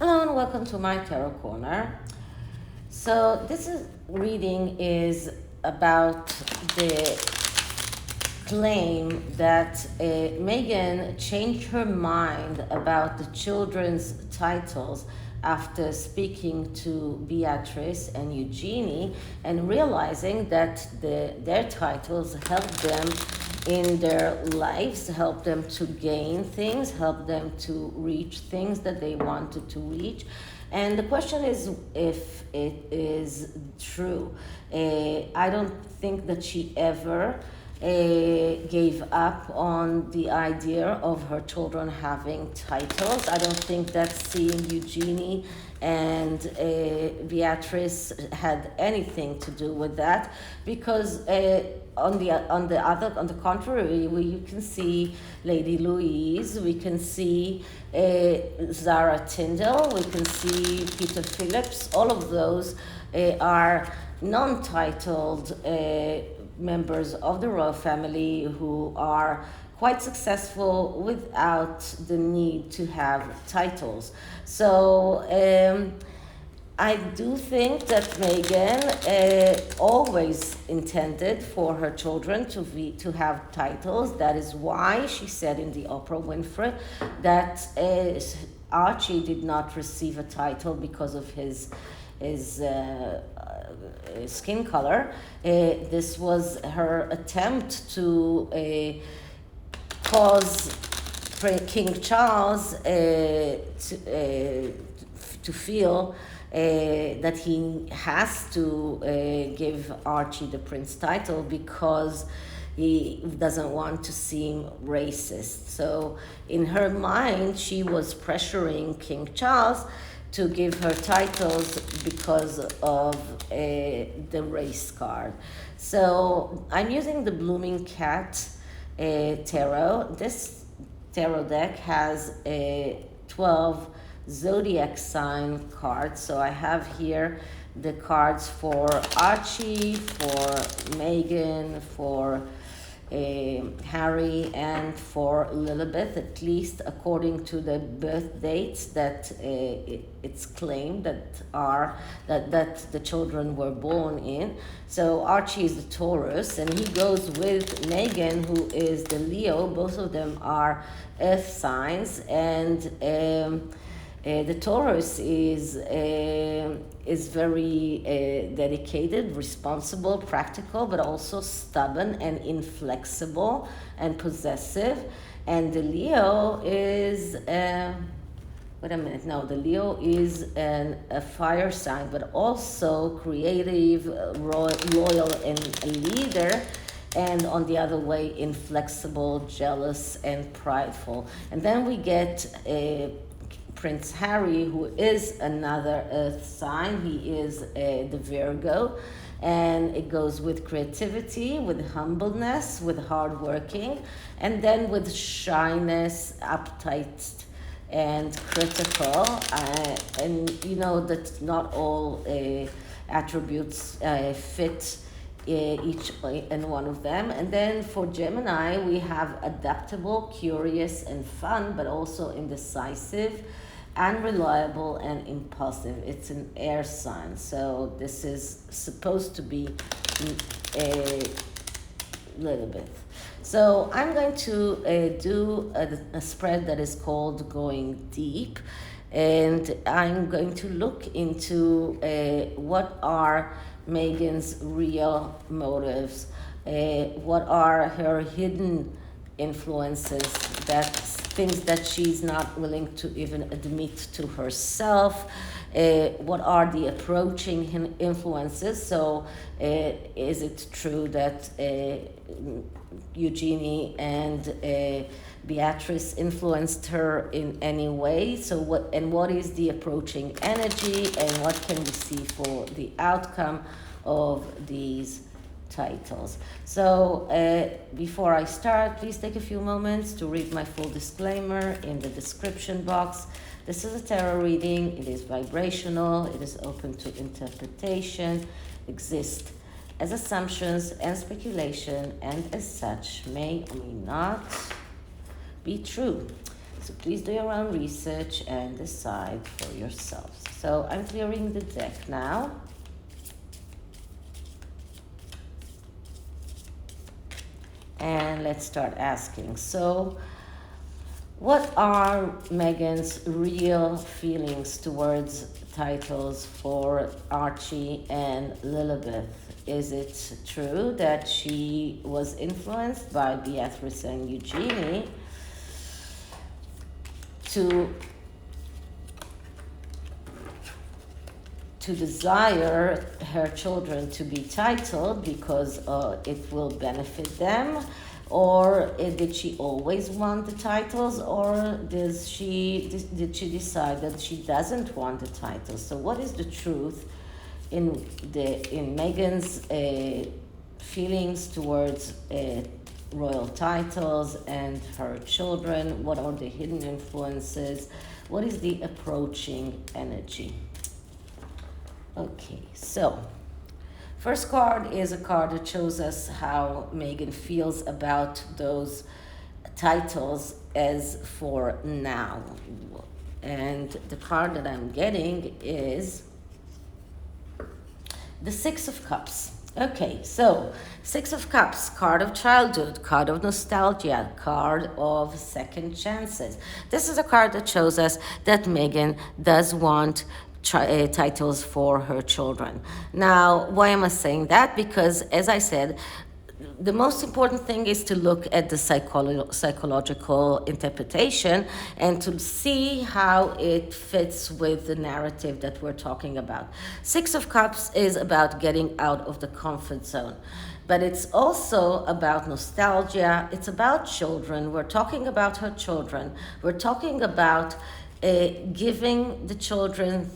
Hello and welcome to my Tarot Corner. So reading is about the claim that Meghan changed her mind about the children's titles after speaking to Beatrice and Eugenie and realizing that their titles help them in their lives, help them to gain things, help them to reach things that they wanted to reach. And the question is if it is true. I don't think that she ever gave up on the idea of her children having titles. I don't think that seeing Eugenie and Beatrice had anything to do with that, because on the contrary, you can see Lady Louise, we can see Zara Tindall, we can see Peter Phillips. All of those are non-titled members of the royal family who are quite successful without the need to have titles. So I do think that Meghan always intended for her children to have titles. That is why she said in the Oprah Winfrey that Archie did not receive a title because of his skin color. This was her attempt to cause King Charles to feel that he has to give Archie the prince title because he doesn't want to seem racist. So in her mind, she was pressuring King Charles to give her titles because of the race card. So I'm using the Blooming Cat tarot. This tarot deck has 12 zodiac sign cards. So I have here the cards for Archie, for Meghan, for Harry, and for Elizabeth, at least according to the birth dates that it's claimed that the children were born in. So Archie is the Taurus, and he goes with Meghan, who is the Leo. Both of them are earth signs, and the Taurus is very dedicated, responsible, practical, but also stubborn and inflexible and possessive. And the Leo is, the Leo is a fire sign, but also creative, loyal, and a leader. And on the other way, inflexible, jealous, and prideful. And then we get Prince Harry, who is another earth sign. He is the Virgo, and it goes with creativity, with humbleness, with hardworking, and then with shyness, uptight, and critical. And you know that not all attributes fit each and one of them. And then for Gemini, we have adaptable, curious, and fun, but also indecisive, unreliable, and impulsive. It's an air sign, so this is supposed to be a little bit. So I'm going to do a spread that is called Going Deep, and I'm going to look into what are Meghan's real motives, what are her hidden influences, things that she's not willing to even admit to herself, what are the approaching influences. So is it true that Eugenie and Beatrice influenced her in any way? So what is the approaching energy, and what can we see for the outcome of these titles? So before I start, please take a few moments to read my full disclaimer in the description box. This is a tarot reading. It is vibrational. It is open to interpretation, exists as assumptions and speculation, and as such may or may not be true. So please do your own research and decide for yourselves. So I'm clearing the deck now. And let's start asking. So, what are Meghan's real feelings towards titles for Archie and Lilibeth? Is it true that she was influenced by Beatrice and Eugenie to desire her children to be titled because it will benefit them? Or did she always want the titles, or did she decide that she doesn't want the titles? So what is the truth in Meghan's feelings towards royal titles and her children? What are the hidden influences? What is the approaching energy? Okay, so first card is a card that shows us how Meghan feels about those titles as for now. And the card that I'm getting is the Six of Cups. Okay, so Six of Cups, card of childhood, card of nostalgia, card of second chances. This is a card that shows us that Meghan does want titles for her children. Now, why am I saying that? Because, as I said, the most important thing is to look at the psychological interpretation and to see how it fits with the narrative that we're talking about. Six of Cups is about getting out of the comfort zone. But it's also about nostalgia. It's about children. We're talking about her children. We're talking about giving the children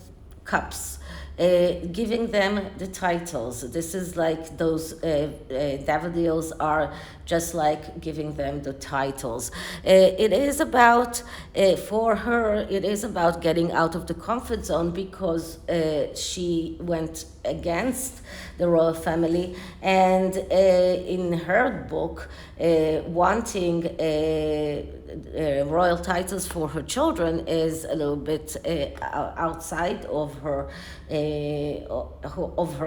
cups, giving them the titles. This is like those daffodils are just like giving them the titles. It is about, for her, it is about getting out of the comfort zone because she went against the royal family, and in her book, wanting royal titles for her children is a little bit outside of her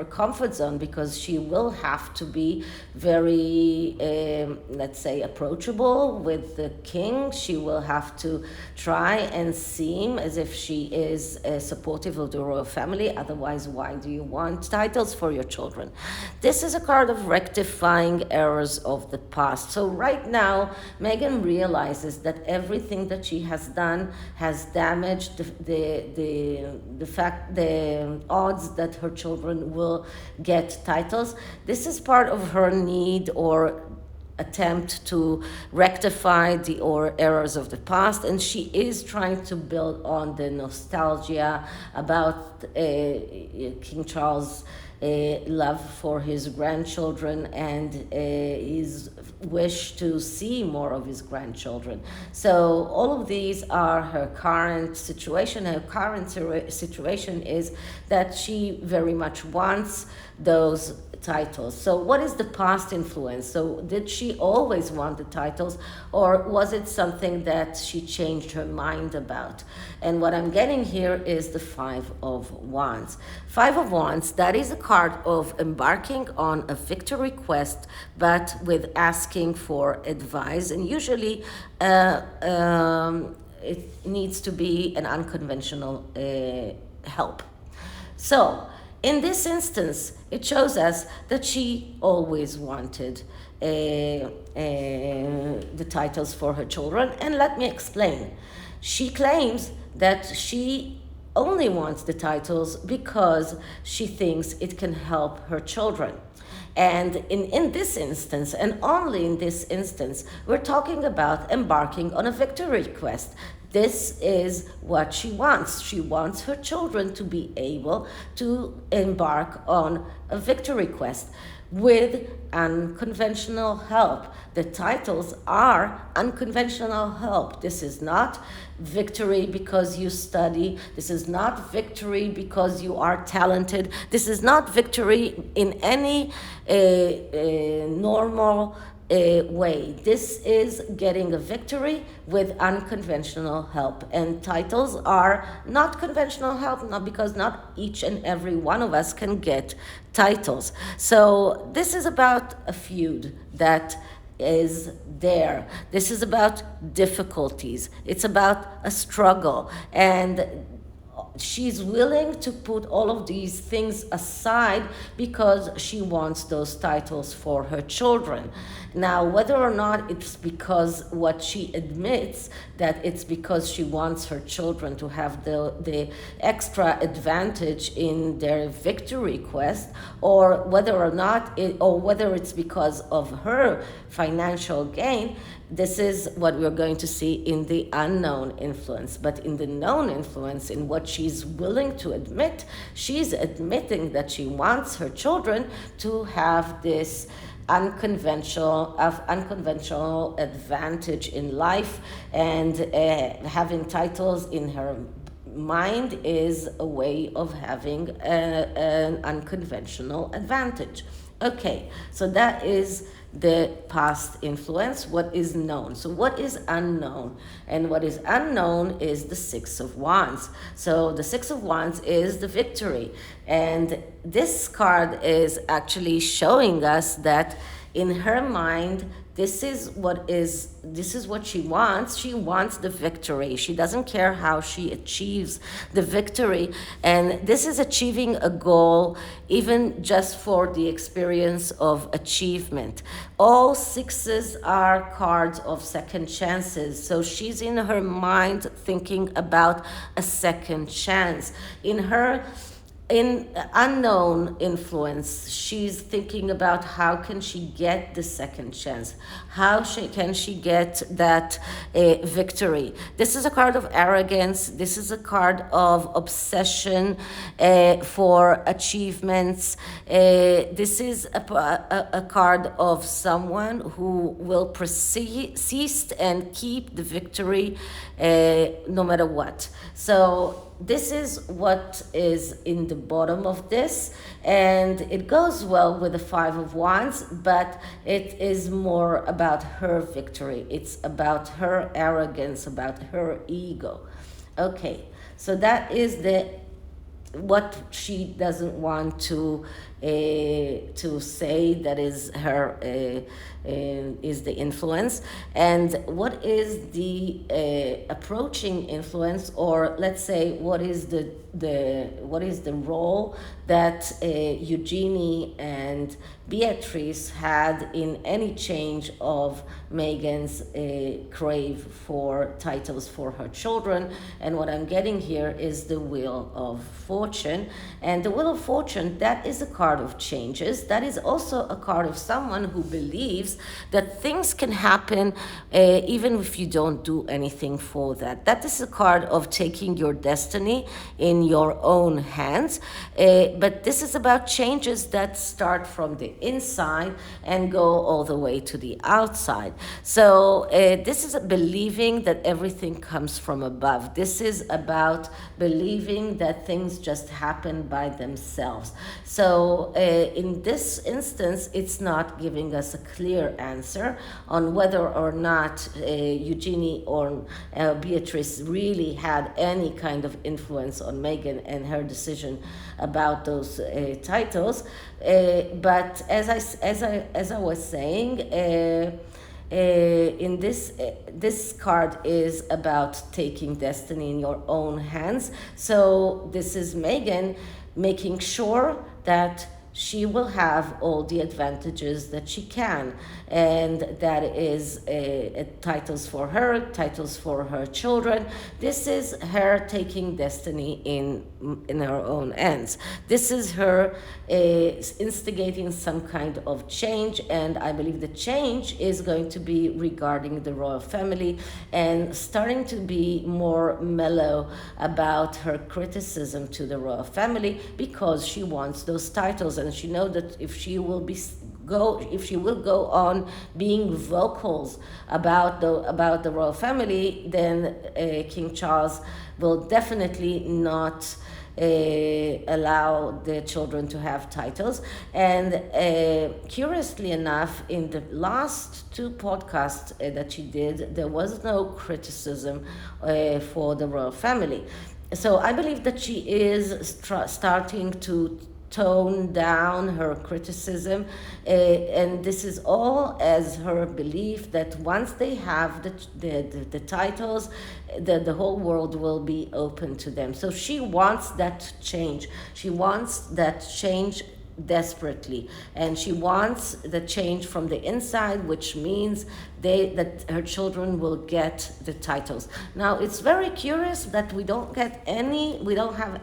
comfort zone, because she will have to be very let's say approachable with the king. She will have to try and seem as if she is supportive of the royal family. Otherwise, why do you want titles for your children? This is a card of rectifying errors of the past. So right now, Meghan realizes that everything that she has done has damaged the odds that her children will get titles. This is part of her need or attempt to rectify the errors of the past, and she is trying to build on the nostalgia about King Charles' love for his grandchildren and his wish to see more of his grandchildren. So all of these are her current situation. Her current situation is that she very much wants those titles. So what is the past influence? So did she always want the titles, or was it something that she changed her mind about? And what I'm getting here is the Five of Wands. Five of Wands, that is a card of embarking on a victory quest, but with asking for advice, and usually it needs to be an unconventional help. So in this instance, it shows us that she always wanted the titles for her children. And let me explain. She claims that she only wants the titles because she thinks it can help her children. And in this instance, and only in this instance, we're talking about embarking on a victory quest. This is what she wants. She wants her children to be able to embark on a victory quest with unconventional help. The titles are unconventional help. This is not victory because you study. This is not victory because you are talented. This is not victory in any normal way. This is getting a victory with unconventional help. And titles are not conventional help, not because not each and every one of us can get titles. So this is about a feud that is there. This is about difficulties. It's about a struggle. And she's willing to put all of these things aside because she wants those titles for her children. Now, whether or not it's because what she admits that it's because she wants her children to have the extra advantage in their victory quest, or whether or not or whether it's because of her financial gain, this is what we're going to see in the unknown influence. But in the known influence, in what she's willing to admit, she's admitting that she wants her children to have this unconventional advantage in life, and having titles in her mind is a way of having an unconventional advantage. Okay, so that is the past influence, what is known. So what is unknown? And what is unknown is the Six of Wands. So the Six of Wands is the victory. And this card is actually showing us that in her mind, this is what she wants. She wants the victory. She doesn't care how she achieves the victory. And this is achieving a goal, even just for the experience of achievement. All sixes are cards of second chances. So she's in her mind thinking about a second chance. In unknown influence, she's thinking about how can she get the second chance, can she get that victory. This is a card of arrogance. This is a card of obsession for achievements. This is a card of someone who will persist and keep the victory no matter what. So this is what is in the bottom of this, and it goes well with the Five of Wands, but it is more about her victory. It's about her arrogance, about her ego. Okay, so that is what she doesn't want to say, that is her is the influence. And what is the approaching influence, or let's say what is the role that Eugenie and Beatrice had in any change of Meghan's crave for titles for her children. And what I'm getting here is the Wheel of Fortune. And the Wheel of Fortune, that is a card of changes. That is also a card of someone who believes that things can happen even if you don't do anything for that. That is a card of taking your destiny in your own hands. But this is about changes that start from the inside and go all the way to the outside. So this is believing that everything comes from above. This is about believing that things just happen by themselves. So in this instance, it's not giving us a clear answer on whether or not Eugenie or Beatrice really had any kind of influence on Meghan and her decision about those titles. But as I was saying, in this card is about taking destiny in your own hands. So this is Meghan making sure that she will have all the advantages that she can, and that is titles for her, titles for her children. This is her taking destiny in her own hands. This is her instigating some kind of change, and I believe the change is going to be regarding the royal family and starting to be more mellow about her criticism to the royal family, because she wants those titles. And she knows that if she will go on being vocals about the royal family, then King Charles will definitely not allow the children to have titles. And curiously enough, in the last two podcasts that she did, there was no criticism for the royal family. So I believe that she is starting to tone down her criticism, and this is all as her belief that once they have the titles, the whole world will be open to them. So she wants that change. She wants that change desperately, and she wants the change from the inside, which means that her children will get the titles. Now it's very curious that we don't have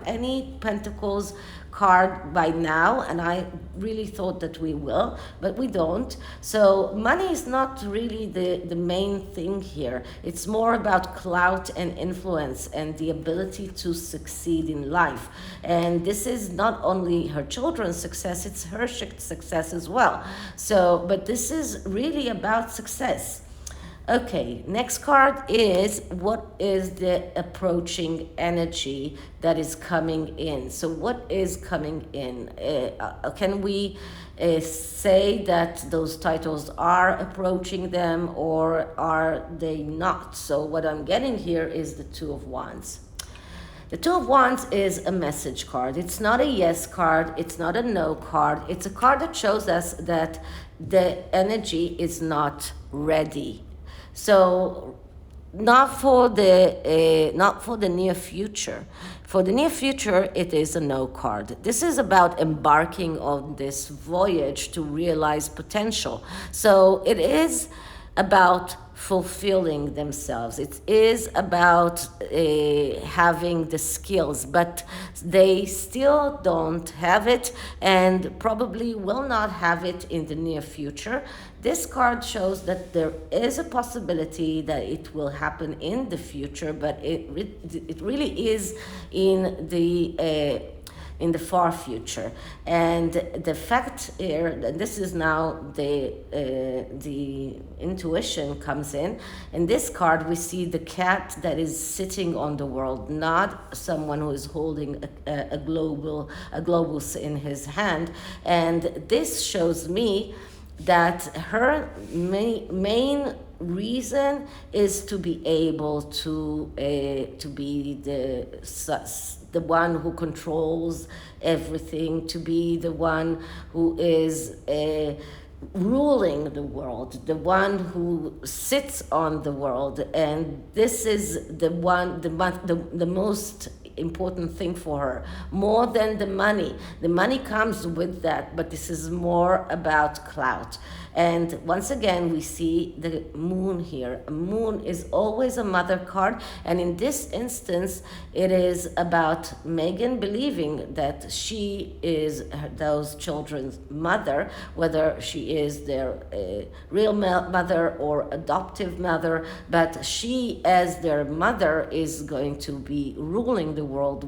any pentacles card by now, and I really thought that we will, but we don't. So money is not really the main thing here. It's more about clout and influence and the ability to succeed in life. And this is not only her children's success, it's her success as well. So, but this is really about success. Okay, next card is what is the approaching energy that is coming in. So what is coming in? Can we say that those titles are approaching them, or are they not? So what I'm getting here is the Two of Wands. The Two of Wands is a message card. It's not a yes card. It's not a no card. It's a card that shows us that the energy is not ready. So not for the near future. For the near future, it is a no card. This is about embarking on this voyage to realize potential. So it is about fulfilling themselves. It is about having the skills, but they still don't have it, and probably will not have it in the near future. This card shows that there is a possibility that it will happen in the future, but it really is in the far future. And the fact here, and this is now the intuition comes in. In this card, we see the cat that is sitting on the world, not someone who is holding a globus in his hand. And this shows me that her main reason is to be able to be the one who controls everything, to be the one who is ruling the world, the one who sits on the world. And this is the most important thing for her, more than the money. The money comes with that, but this is more about clout. And once again, we see the moon here. A moon is always a mother card, and in this instance, it is about Meghan believing that she is those children's mother, whether she is their real mother or adoptive mother, but she, as their mother, is going to be ruling the world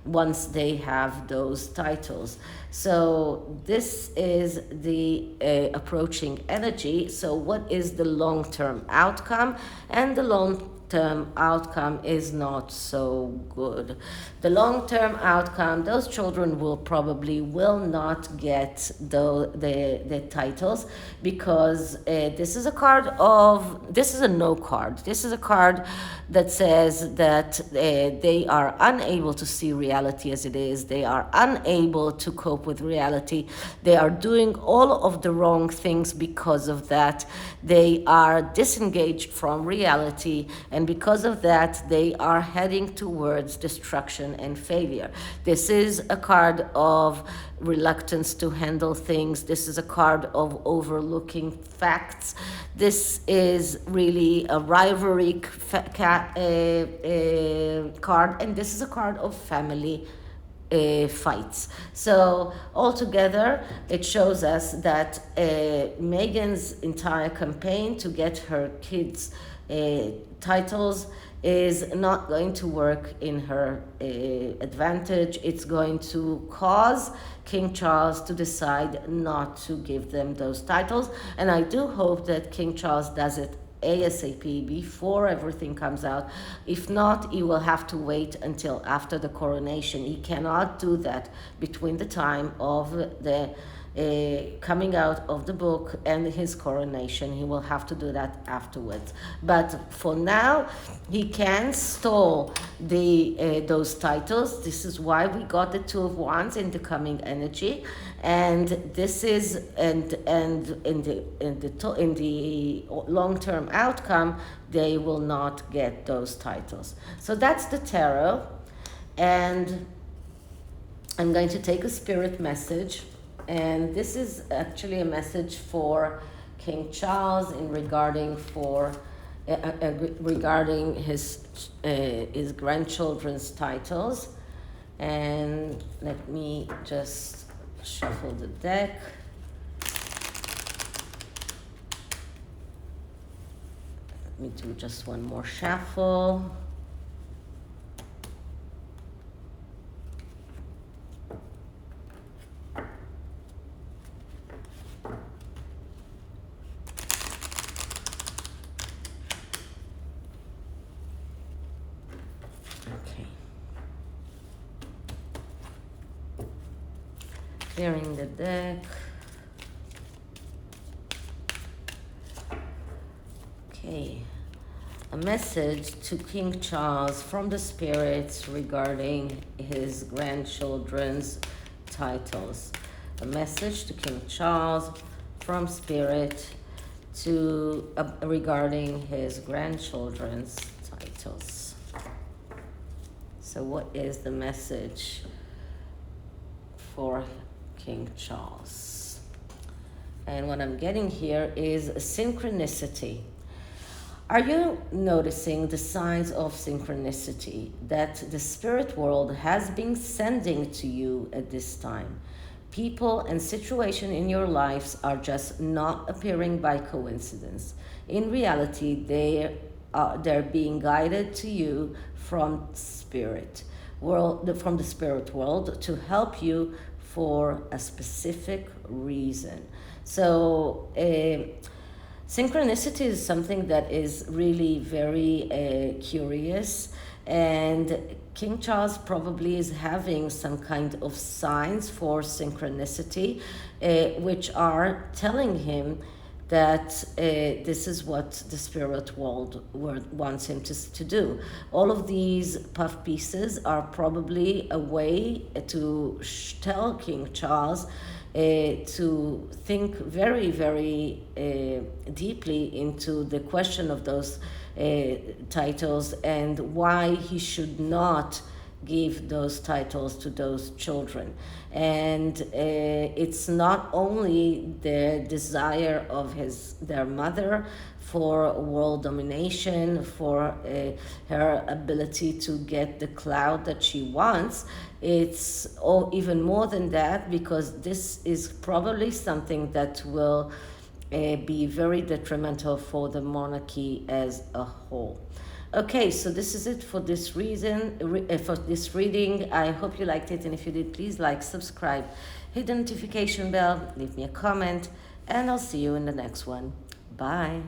once they have those titles. So this is the approaching energy. So what is the long-term outcome? And the long-term outcome is not so good. The long-term outcome, those children will not get the titles, because this is a no card. This is a card that says that they are unable to see reality as it is. They are unable to cope with reality. They are doing all of the wrong things because of that. They are disengaged from reality, and because of that, they are heading towards destruction and failure. This is a card of reluctance to handle things. This is a card of overlooking facts. This is really a rivalry card, and this is a card of family fights. So altogether, it shows us that Meghan's entire campaign to get her kids titles is not going to work in her advantage. It's going to cause King Charles to decide not to give them those titles, and I do hope that King Charles does it ASAP before everything comes out. If not, he will have to wait until after the coronation. He cannot do that between the time of the coming out of the book and his coronation. He will have to do that afterwards. But for now, he can store those titles. This is why we got the Two of Wands in the coming energy, and this is and in the long-term outcome, they will not get those titles. So that's the tarot, and I'm going to take a spirit message. And this is actually a message for King Charles in regarding his grandchildren's titles. And let me just shuffle the deck. Let me do just one more shuffle. Clearing the deck. Okay. A message to King Charles from the spirits regarding his grandchildren's titles. A message to King Charles from spirit to regarding his grandchildren's titles. So what is the message for King Charles? And what I'm getting here is a synchronicity. Are you noticing the signs of synchronicity that the spirit world has been sending to you at this time? People and situations in your lives are just not appearing by coincidence. In reality, they're being guided to you from spirit world, from the spirit world, to help you for a specific reason. So synchronicity is something that is really very curious, and King Charles probably is having some kind of signs for synchronicity, which are telling him that this is what the spirit world wants him to do. All of these puff pieces are probably a way to tell King Charles to think very, very deeply into the question of those titles and why he should not give those titles to those children. And it's not only the desire of their mother for world domination, for her ability to get the clout that she wants. It's even more than that, because this is probably something that will be very detrimental for the monarchy as a whole. Okay, so this is it for this for this reading. I hope you liked it, and if you did, please like, subscribe, hit the notification bell, leave me a comment, and I'll see you in the next one. Bye.